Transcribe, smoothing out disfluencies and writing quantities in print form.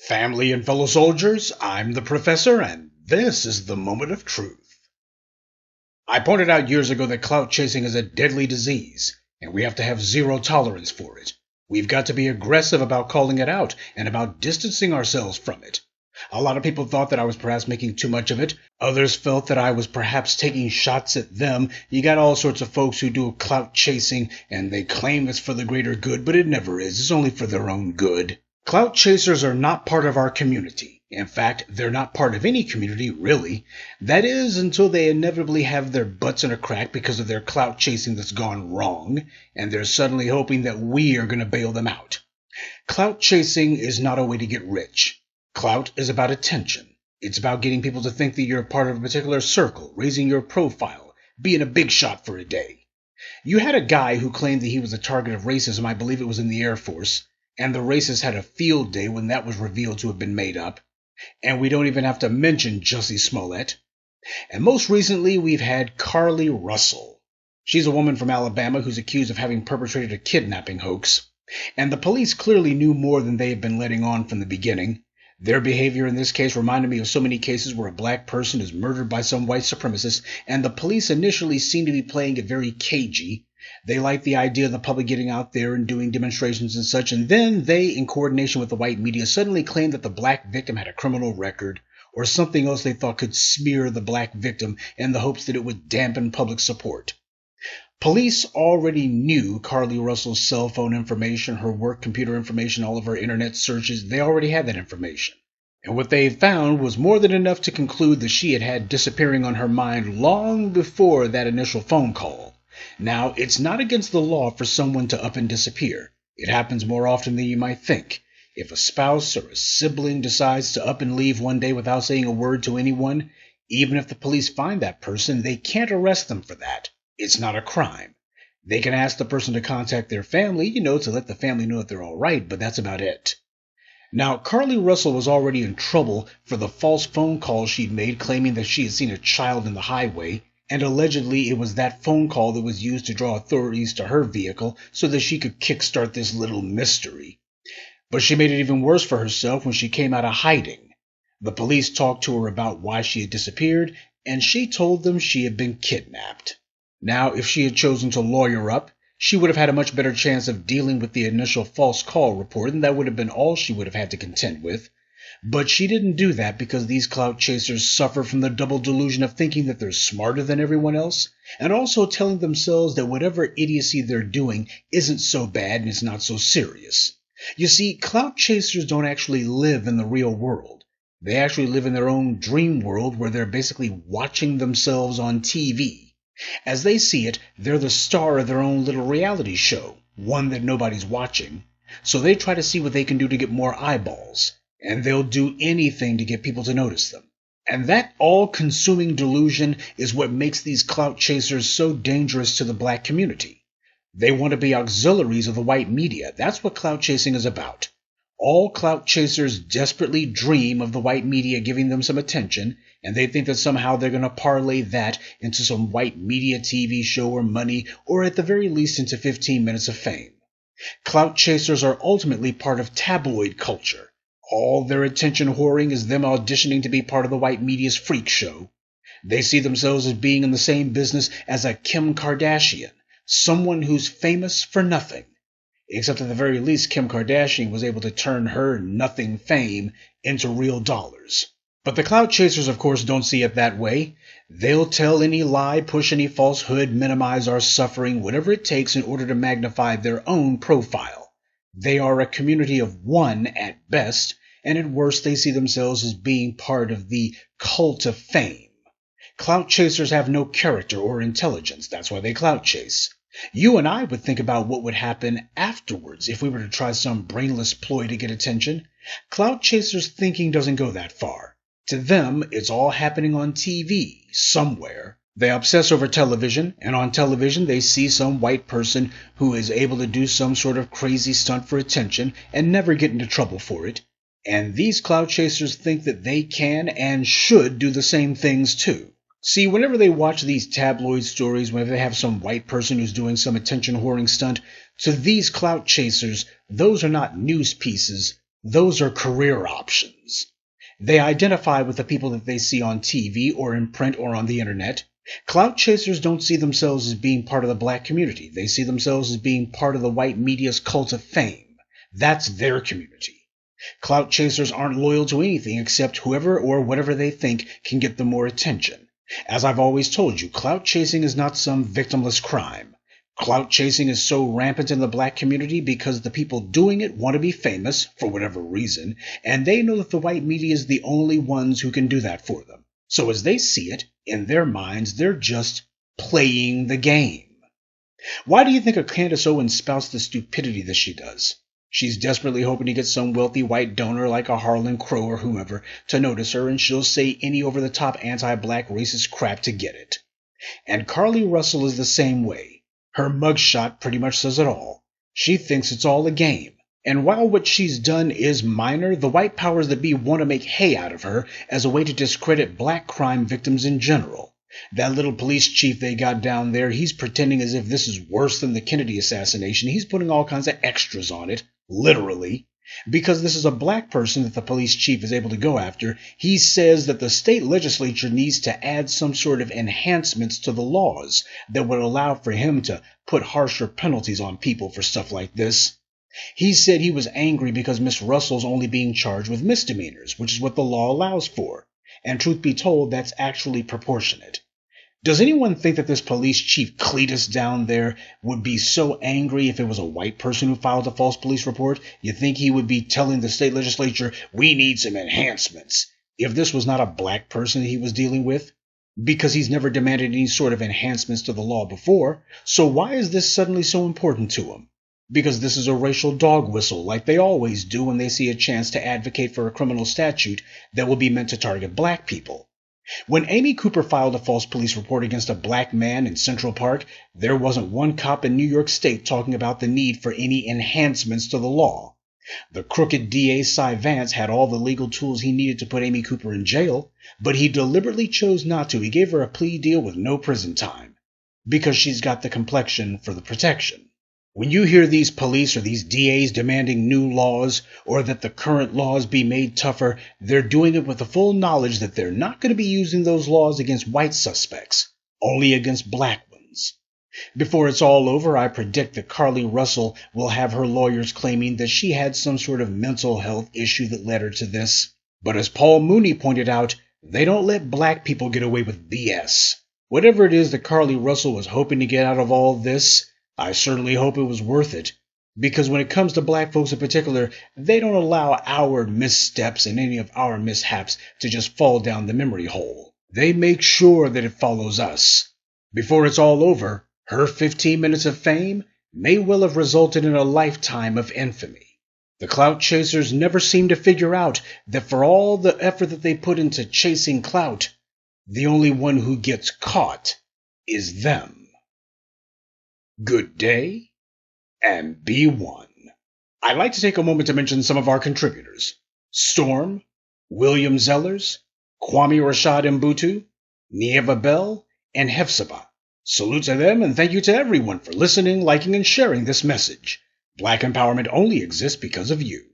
Family and fellow soldiers, I'm the Professor, and this is the Moment of Truth. I pointed out years ago that clout chasing is a deadly disease, and we have to have zero tolerance for it. We've got to be aggressive about calling it out and about distancing ourselves from it. A lot of people thought that I was perhaps making too much of it. Others felt that I was perhaps taking shots at them. You got all sorts of folks who do clout chasing, and they claim it's for the greater good, but it never is. It's only for their own good. Clout chasers are not part of our community. In fact, they're not part of any community, really. That is, until they inevitably have their butts in a crack because of their clout chasing that's gone wrong, and they're suddenly hoping that we are going to bail them out. Clout chasing is not a way to get rich. Clout is about attention. It's about getting people to think that you're part of a particular circle, raising your profile, being a big shot for a day. You had a guy who claimed that he was a target of racism, I believe it was in the Air Force, and the racists had a field day when that was revealed to have been made up. And we don't even have to mention Jussie Smollett. And most recently, we've had Carlee Russell. She's a woman from Alabama who's accused of having perpetrated a kidnapping hoax. And the police clearly knew more than they had been letting on from the beginning. Their behavior in this case reminded me of so many cases where a black person is murdered by some white supremacist, and the police initially seem to be playing it very cagey. They like the idea of the public getting out there and doing demonstrations and such, and then they, in coordination with the white media, suddenly claimed that the black victim had a criminal record or something else they thought could smear the black victim in the hopes that it would dampen public support. Police already knew Carlee Russell's cell phone information, her work computer information, all of her internet searches. They already had that information. And what they found was more than enough to conclude that she had had disappearing on her mind long before that initial phone call. Now, it's not against the law for someone to up and disappear. It happens more often than you might think. If a spouse or a sibling decides to up and leave one day without saying a word to anyone, even if the police find that person, they can't arrest them for that. It's not a crime. They can ask the person to contact their family, to let the family know that they're all right, but that's about it. Now, Carlee Russell was already in trouble for the false phone call she'd made claiming that she had seen a child in the highway, and allegedly it was that phone call that was used to draw authorities to her vehicle so that she could kickstart this little mystery. But she made it even worse for herself when she came out of hiding. The police talked to her about why she had disappeared, and she told them she had been kidnapped. Now, if she had chosen to lawyer up, she would have had a much better chance of dealing with the initial false call report, and that would have been all she would have had to contend with. But she didn't do that because these clout chasers suffer from the double delusion of thinking that they're smarter than everyone else, and also telling themselves that whatever idiocy they're doing isn't so bad and it's not so serious. You see, clout chasers don't actually live in the real world. They actually live in their own dream world where they're basically watching themselves on TV. As they see it, they're the star of their own little reality show, one that nobody's watching. So they try to see what they can do to get more eyeballs. And they'll do anything to get people to notice them. And that all-consuming delusion is what makes these clout chasers so dangerous to the black community. They want to be auxiliaries of the white media. That's what clout chasing is about. All clout chasers desperately dream of the white media giving them some attention, and they think that somehow they're going to parlay that into some white media TV show or money, or at the very least into 15 minutes of fame. Clout chasers are ultimately part of tabloid culture. All their attention whoring is them auditioning to be part of the white media's freak show. They see themselves as being in the same business as a Kim Kardashian, someone who's famous for nothing. Except at the very least, Kim Kardashian was able to turn her nothing fame into real dollars. But the clout chasers, of course, don't see it that way. They'll tell any lie, push any falsehood, minimize our suffering, whatever it takes in order to magnify their own profile. They are a community of one at best, and at worst they see themselves as being part of the cult of fame. Clout chasers have no character or intelligence. That's why they clout chase. You and I would think about what would happen afterwards if we were to try some brainless ploy to get attention. Clout chasers' thinking doesn't go that far. To them, it's all happening on TV, somewhere. They obsess over television, and on television they see some white person who is able to do some sort of crazy stunt for attention and never get into trouble for it. And these clout chasers think that they can and should do the same things too. See, whenever they watch these tabloid stories, whenever they have some white person who's doing some attention-whoring stunt, to these clout chasers, those are not news pieces Those are career options. They identify with the people that they see on TV or in print or on the internet. Clout chasers don't see themselves as being part of the black community. They see themselves as being part of the white media's cult of fame. That's their community. Clout chasers aren't loyal to anything except whoever or whatever they think can get them more attention. As I've always told you, clout chasing is not some victimless crime. Clout chasing is so rampant in the black community because the people doing it want to be famous, for whatever reason, and they know that the white media is the only ones who can do that for them. So as they see it, in their minds, they're just playing the game. Why do you think a Candace Owens spouts the stupidity that she does? She's desperately hoping to get some wealthy white donor like a Harlan Crow or whomever to notice her, and she'll say any over-the-top anti-black racist crap to get it. And Carlee Russell is the same way. Her mugshot pretty much says it all. She thinks it's all a game. And while what she's done is minor, the white powers that be want to make hay out of her as a way to discredit black crime victims in general. That little police chief they got down there, he's pretending as if this is worse than the Kennedy assassination. He's putting all kinds of extras on it, literally. Because this is a black person that the police chief is able to go after, he says that the state legislature needs to add some sort of enhancements to the laws that would allow for him to put harsher penalties on people for stuff like this. He said he was angry because Miss Russell's only being charged with misdemeanors, which is what the law allows for. And truth be told, that's actually proportionate. Does anyone think that this police chief Cletus down there would be so angry if it was a white person who filed a false police report? You think he would be telling the state legislature, we need some enhancements, if this was not a black person that he was dealing with? Because he's never demanded any sort of enhancements to the law before, so why is this suddenly so important to him? Because this is a racial dog whistle, like they always do when they see a chance to advocate for a criminal statute that will be meant to target black people. When Amy Cooper filed a false police report against a black man in Central Park, there wasn't one cop in New York State talking about the need for any enhancements to the law. The crooked DA Cy Vance had all the legal tools he needed to put Amy Cooper in jail, but he deliberately chose not to. He gave her a plea deal with no prison time, because she's got the complexion for the protection. When you hear these police or these DAs demanding new laws or that the current laws be made tougher, they're doing it with the full knowledge that they're not going to be using those laws against white suspects, only against black ones. Before it's all over, I predict that Carlee Russell will have her lawyers claiming that she had some sort of mental health issue that led her to this. But as Paul Mooney pointed out, they don't let black people get away with BS. Whatever it is that Carlee Russell was hoping to get out of all this, I certainly hope it was worth it, because when it comes to black folks in particular, they don't allow our missteps and any of our mishaps to just fall down the memory hole. They make sure that it follows us. Before it's all over, her 15 minutes of fame may well have resulted in a lifetime of infamy. The clout chasers never seem to figure out that for all the effort that they put into chasing clout, the only one who gets caught is them. Good day, and be one. I'd like to take a moment to mention some of our contributors. Storm, William Zellers, Kwame Rashad Mbutu, Nieva Bell, and Hefzibah. Salute to them, and thank you to everyone for listening, liking, and sharing this message. Black empowerment only exists because of you.